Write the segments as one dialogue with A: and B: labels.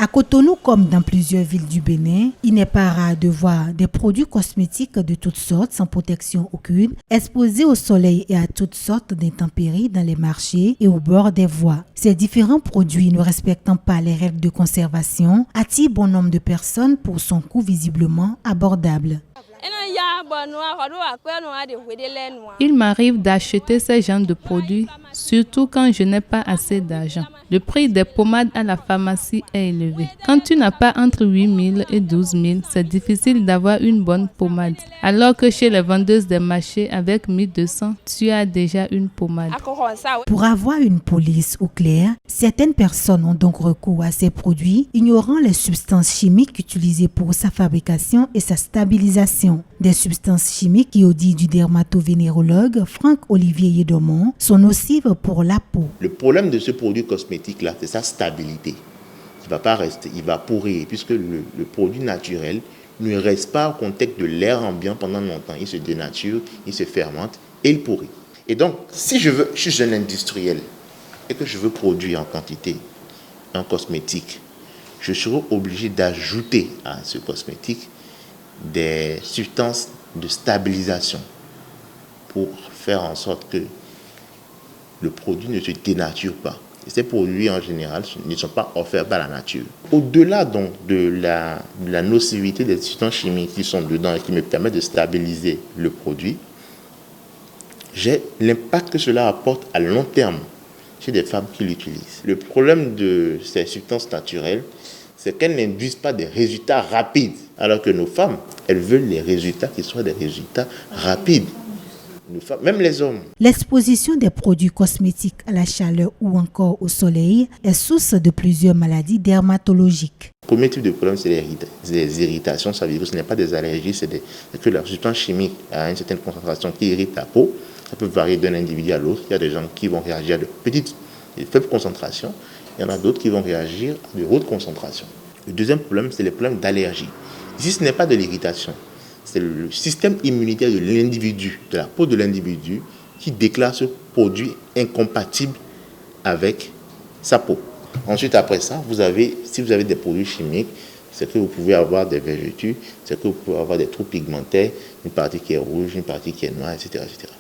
A: À Cotonou, comme dans plusieurs villes du Bénin, il n'est pas rare de voir des produits cosmétiques de toutes sortes sans protection aucune, exposés au soleil et à toutes sortes d'intempéries dans les marchés et au bord des voies. Ces différents produits, ne respectant pas les règles de conservation, attirent bon nombre de personnes pour son coût visiblement abordable.
B: Il m'arrive d'acheter ce genre de produits, surtout quand je n'ai pas assez d'argent. Le prix des pommades à la pharmacie est élevé. Quand tu n'as pas entre 8 000 et 12 000, c'est difficile d'avoir une bonne pommade. Alors que chez les vendeuses des marchés, avec 1200, tu as déjà une pommade.
A: Pour avoir une police au clair, certaines personnes ont donc recours à ces produits, ignorant les substances chimiques utilisées pour sa fabrication et sa stabilisation. Des substances chimiques qui, au dit du dermatovénérologue Franck-Olivier Yedomont, sont nocives pour la peau.
C: Le problème de ce produit cosmétique-là, c'est sa stabilité. Il ne va pas rester, il va pourrir, puisque le produit naturel ne reste pas au contact de l'air ambiant pendant longtemps. Il se dénature, il se fermente et il pourrit. Et donc, si je suis un industriel et que je veux produire en quantité un cosmétique, je serai obligé d'ajouter à ce cosmétique des substances de stabilisation pour faire en sorte que le produit ne se dénature pas. Et ces produits, en général, ne sont pas offerts par la nature. Au-delà donc de la nocivité des substances chimiques qui sont dedans et qui me permettent de stabiliser le produit, j'ai l'impact que cela apporte à long terme chez des femmes qui l'utilisent. Le problème de ces substances naturelles, c'est qu'elles n'induisent pas des résultats rapides, alors que nos femmes, elles veulent les résultats qui soient des résultats rapides. Nos femmes, même les hommes.
A: L'exposition des produits cosmétiques à la chaleur ou encore au soleil est source de plusieurs maladies dermatologiques.
C: Le premier type de problème, c'est les irritations. Ça veut dire que ce n'est pas des allergies, c'est que la substance chimique a une certaine concentration qui irrite la peau. Ça peut varier d'un individu à l'autre. Il y a des gens qui vont réagir à de petites et faibles concentrations. Il y en a d'autres qui vont réagir à de hautes concentrations. Le deuxième problème, c'est les problèmes d'allergie. Ici, ce n'est pas de l'irritation. C'est le système immunitaire de l'individu, de la peau de l'individu, qui déclare ce produit incompatible avec sa peau. Ensuite, après ça, si vous avez des produits chimiques, c'est que vous pouvez avoir des vergetures, c'est que vous pouvez avoir des trous pigmentaires, une partie qui est rouge, une partie qui est noire, etc. etc.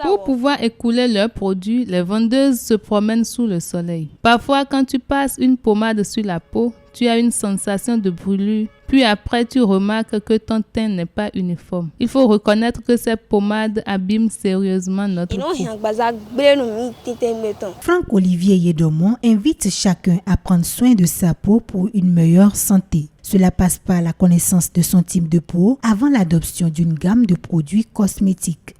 B: Pour pouvoir écouler leurs produits, les vendeuses se promènent sous le soleil. Parfois, quand tu passes une pommade sur la peau, tu as une sensation de brûlure. Puis après, tu remarques que ton teint n'est pas uniforme. Il faut reconnaître que ces pommades abîment sérieusement notre peau.
A: Franck-Olivier Yedomont invite chacun à prendre soin de sa peau pour une meilleure santé. Cela passe par la connaissance de son type de peau avant l'adoption d'une gamme de produits cosmétiques.